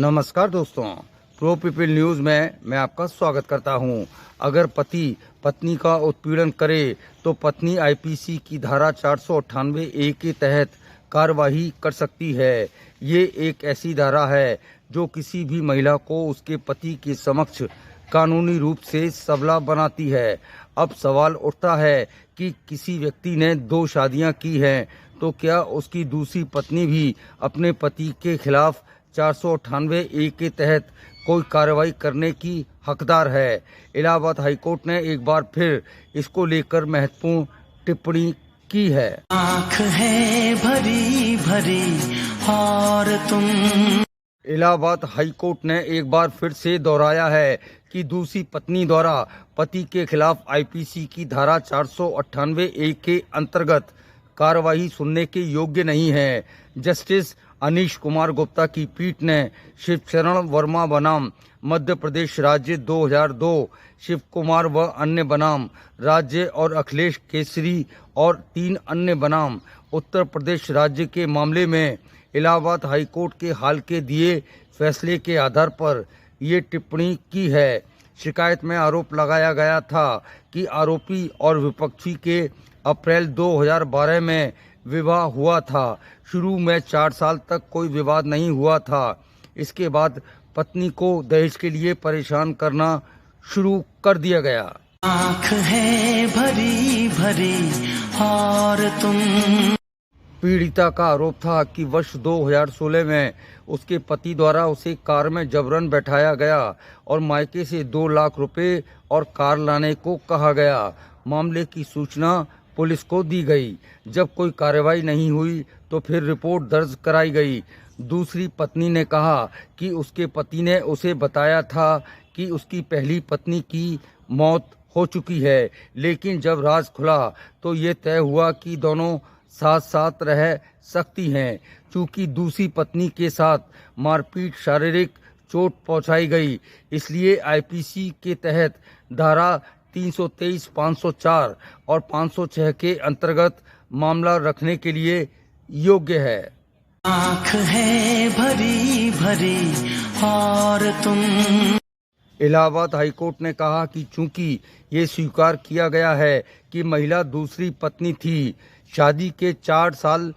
नमस्कार दोस्तों, pro people news में मैं आपका स्वागत करता हूं। अगर पति पत्नी का उत्पीड़न करे तो पत्नी आईपीसी की धारा 498A के तहत कार्यवाही कर सकती है। ये एक ऐसी धारा है जो किसी भी महिला को उसके पति के समक्ष कानूनी रूप से सबला बनाती है। अब सवाल उठता है कि किसी व्यक्ति ने 2 शादियां की हैं तो क्या उसकी दूसरी पत्नी भी अपने पति के खिलाफ 498A के तहत कोई कार्रवाई करने की हकदार है। इलाहाबाद हाईकोर्ट ने एक बार फिर इसको लेकर महत्वपूर्ण टिप्पणी की है। आँख है भरी भरी और तुम। इलाहाबाद हाईकोर्ट ने एक बार फिर से दोहराया है कि दूसरी पत्नी द्वारा पति के खिलाफ आईपीसी की धारा 498A के अंतर्गत कार्यवाही सुनने के योग्य नहीं है। जस्टिस अनीश कुमार गुप्ता की पीठ ने शिवचरण वर्मा बनाम मध्य प्रदेश राज्य 2002, शिव कुमार व अन्य बनाम राज्य और अखिलेश केसरी और 3 अन्य बनाम उत्तर प्रदेश राज्य के मामले में इलाहाबाद हाईकोर्ट के हाल के दिए फैसले के आधार पर ये टिप्पणी की है। शिकायत में आरोप लगाया गया था कि आरोपी और विपक्षी के अप्रैल 2012 में विवाह हुआ था। शुरू में 4 साल तक कोई विवाद नहीं हुआ था। इसके बाद पत्नी को दहेज के लिए परेशान करना शुरू कर दिया गया। आँख है भरी भरी और तुम। पीड़िता का आरोप था कि वर्ष 2016 में उसके पति द्वारा उसे कार में जबरन बैठाया गया और मायके से 2 लाख रुपए और कार लाने को कहा गया। मामले की सूचना पुलिस को दी गई। जब कोई कार्रवाई नहीं हुई तो फिर रिपोर्ट दर्ज कराई गई। दूसरी पत्नी ने कहा कि उसके पति ने उसे बताया था कि उसकी पहली पत्नी की मौत हो चुकी है, लेकिन जब राज खुला तो ये तय हुआ कि दोनों साथ साथ रह सकती हैं। चूंकि दूसरी पत्नी के साथ मारपीट, शारीरिक चोट पहुंचाई गई, इसलिए आईपीसी के तहत धारा 323, 504 और 506 के अंतर्गत मामला रखने के लिए योग्य है। आँख है भरी भरी और तुम। इलाहाबाद हाईकोर्ट ने कहा कि चूंकि ये स्वीकार किया गया है कि महिला दूसरी पत्नी थी, शादी के 4 साल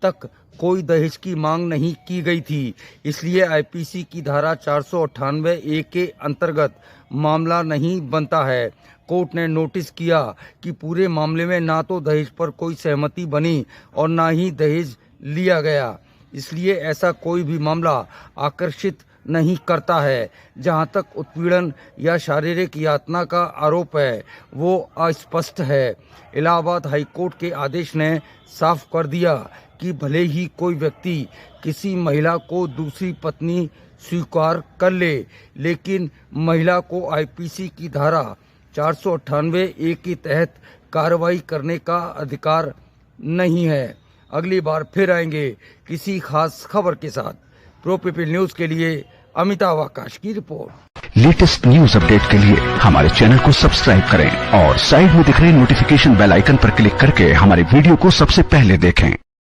तक कोई दहेज की मांग नहीं की गई थी, इसलिए आईपीसी की धारा 498A के अंतर्गत मामला नहीं बनता है। कोर्ट ने नोटिस किया कि पूरे मामले में ना तो दहेज पर कोई सहमति बनी और ना ही दहेज लिया गया, इसलिए ऐसा कोई भी मामला आकर्षित नहीं करता है। जहां तक उत्पीड़न या शारीरिक यातना का आरोप है वो अस्पष्ट है। इलाहाबाद हाईकोर्ट के आदेश ने साफ कर दिया कि भले ही कोई व्यक्ति किसी महिला को दूसरी पत्नी स्वीकार कर ले, लेकिन महिला को आईपीसी की धारा 498A के तहत कार्रवाई करने का अधिकार नहीं है। अगली बार फिर आएंगे किसी खास खबर के साथ। प्रो पीपल न्यूज के लिए अमिताभ आकाश की रिपोर्ट। लेटेस्ट न्यूज अपडेट के लिए हमारे चैनल को सब्सक्राइब करें और साइड में दिख रहे नोटिफिकेशन बेल आइकन पर क्लिक करके हमारे वीडियो को सबसे पहले देखें।